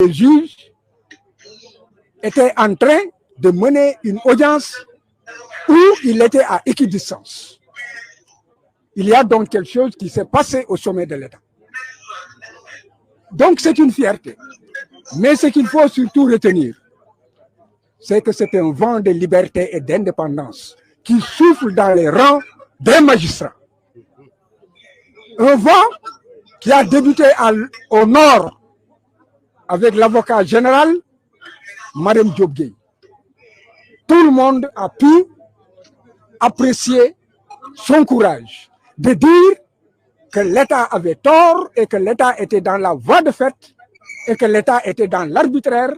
le juge était en train de mener une audience où il était à équidistance. Il y a donc quelque chose qui s'est passé au sommet de l'État. Donc c'est une fierté. Mais ce qu'il faut surtout retenir, c'est que c'est un vent de liberté et d'indépendance qui souffle dans les rangs des magistrats. Un vent qui a débuté au nord avec l'avocat général, Marème Diop Gueye. Tout le monde a pu apprécier son courage de dire que l'État avait tort et que l'État était dans la voie de fait et que l'État était dans l'arbitraire,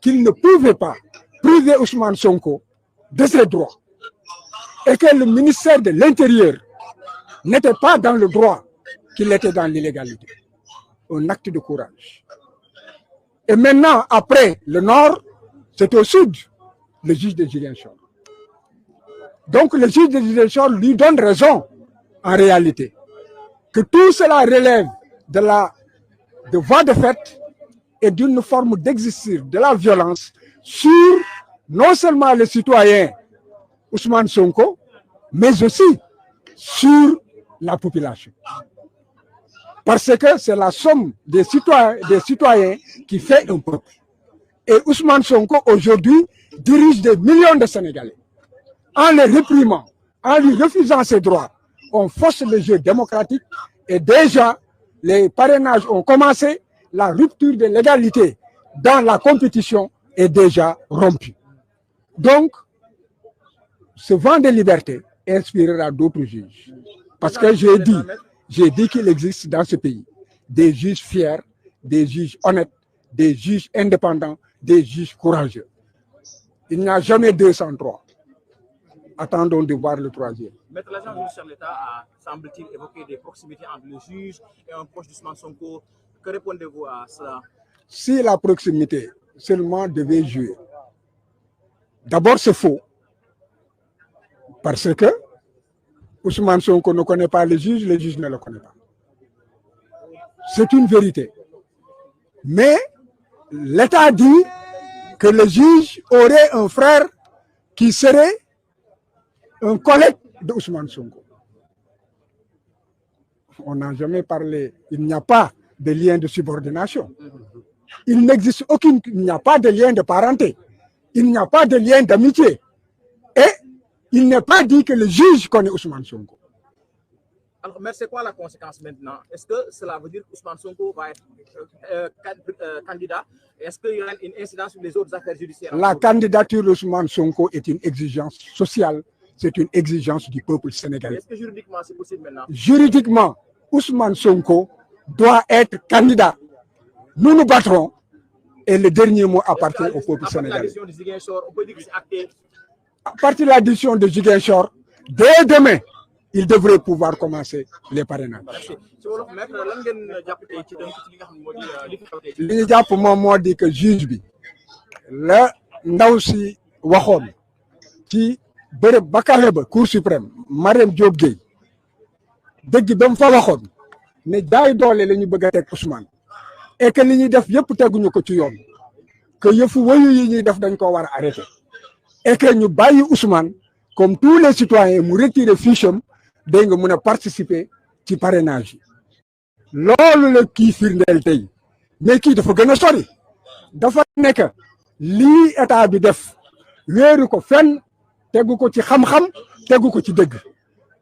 qu'il ne pouvait pas priver Ousmane Sonko de ses droits et que le ministère de l'Intérieur n'était pas dans le droit, qu'il était dans l'illégalité. Un acte de courage. Et maintenant, après le nord, c'est au sud, le juge de Ziguinchor. Donc le juge de Ziguinchor lui donne raison, en réalité, que tout cela relève de voie de fait et d'une forme d'exercice de la violence sur non seulement les citoyens Ousmane Sonko, mais aussi sur la population. Parce que c'est la somme des citoyens qui fait un peuple. Et Ousmane Sonko, aujourd'hui, dirige des millions de Sénégalais. En les réprimant, en lui refusant ses droits, on force le jeu démocratique et déjà, les parrainages ont commencé, la rupture de l'égalité dans la compétition est déjà rompue. Donc, ce vent de liberté inspirera d'autres juges. Parce que j'ai dit qu'il existe dans ce pays des juges fiers, des juges honnêtes, des juges indépendants, des juges courageux. Il n'y a jamais 203. Attendons de voir le troisième. Maître, l'agent judiciaire de l'État a, semble-t-il, évoqué des proximités entre le juge et un proche d'Ousmane Sonko. Que répondez-vous à cela? Si la proximité seulement devait jouer, d'abord c'est faux. Parce que Ousmane Sonko ne connaît pas le juge ne le connaît pas. C'est une vérité. Mais l'État dit que le juge aurait un frère qui serait un collègue de Ousmane Sonko. On n'a jamais parlé, il n'y a pas de lien de subordination. Il n'existe il n'y a pas de lien de parenté. Il n'y a pas de lien d'amitié. Et il n'est pas dit que le juge connaît Ousmane Sonko. Alors, mais c'est quoi la conséquence maintenant? Est-ce que cela veut dire qu'Ousmane Sonko va être candidat? Est-ce qu'il y aura une incidence sur les autres affaires judiciaires? La candidature d'Ousmane Sonko est une exigence sociale, c'est une exigence du peuple sénégalais. Est-ce que juridiquement c'est possible maintenant? Juridiquement, Ousmane Sonko doit être candidat. Nous nous battrons et le dernier mot appartient au peuple sénégalais. On peut dire que c'est acté. À partir de la décision de Ziguinchor, dès demain, il devrait pouvoir commencer les parrainages. li ñu jàpp moom moo di que juge bi la ndaw si waxoon ci bërëb ba kawe ba cour suprême Marème Diop Gueye dëgg ba mu fa waxoon ne jaay doole la ñu bëgg a teg Ousmane et que li ñuy def yëpp teguñu ko ci yoon que yëfu wayu yi ñuy def dañ ko war a arrêter et que ñu bàyyi Ousmane comme tous les citoyens mu retirer fiche am dégg nga mun a participer ci parrainage yi loolu la kii firndeel tey mais kii dafa gën a sori dafa nekk lii état bi def wéeru ko fenn tegu ko ci xam-xam tegu ko ci dëgg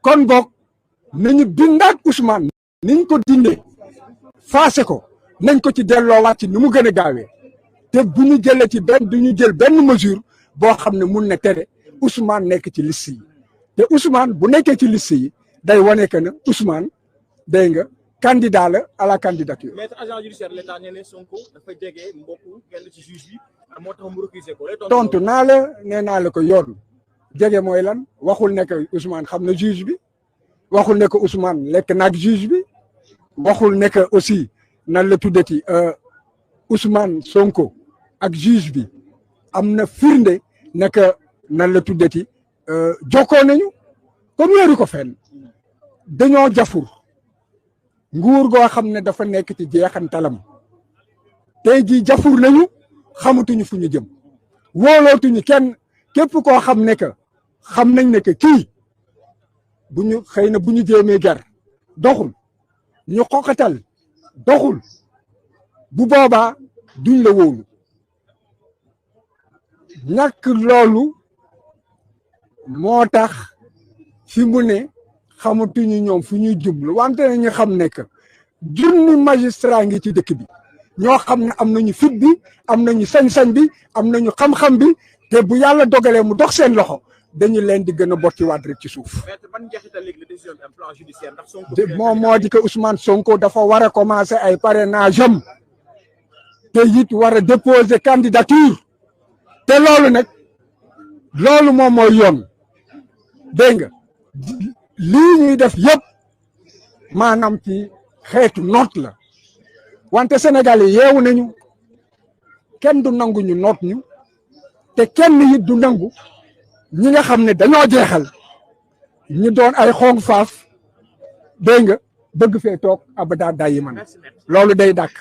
kon boog nañu bindaat Ousmane niñ ko dindee faase ko nañ ko ci delloowaat ci ni mu gën a gaawee te bu ñu jëlee ci du ñu jël benn mesure boo xam ne mun na tere Ousmane nekk ci liste yi te Ousmane bu nekkee ci liste yi day wane que ne Ousmane day nga candidat la à la candidature. Maître agent judiciaire de l'État nee na Sonko dafa jege mbokku kenn ci juge bi moo tax mu recuser ko. tontu naa la nee naa la ko yoon jege mooy lan waxul ne que Ousmane xam na juge bi waxul ne que Ousmane lekk naag juge bi waxul ne que aussi nan la tuddati Ousmane Sonko ak juge bi am na firnde ne que nan la tuddati jokkoo nañu comme wéeru ko fenn dañoo jafur nguur goo xam ne dafa nekk ci jeexantalam tey jii jafur nañu xamatuñu fu ñu jëm wóolootuñu kenn képp koo xam ne que xam nañ ne que kii bu ñu xëy na bu ñu jéemee ger doxul ñu xoqatal doxul bu boobaa duñ la wóolu ñàkk loolu moo tax fi mu ne xamatuñu ñoom fu ñuy jublu wante ne ñu xam ne que junni magistrat ngi ci dëkk bi ñoo xam ne am nañu fit bi am nañu sañ-sañ bi am nañu xam-xam bi te bu yàlla dogalee mu dox seen loxo dañu leen di gën a bottiwaat rek ci suuf. moom moo di que Ousmane Sonko dafa war a commencer ay parrainage am te it war a déposer candidature te loolu nag loolu moom mooy yoon dégg nga lii ñuy def yëpp maanaam ci xeetu noot la wante Sénégal yi yeewu nañu kenn du nangu ñu noot ñu te kenn it du nangu ñi nga xam ne dañoo jeexal ñu doon ay xong faaf dégg nga bëgg fee toog abada dayi man loolu day dàkk.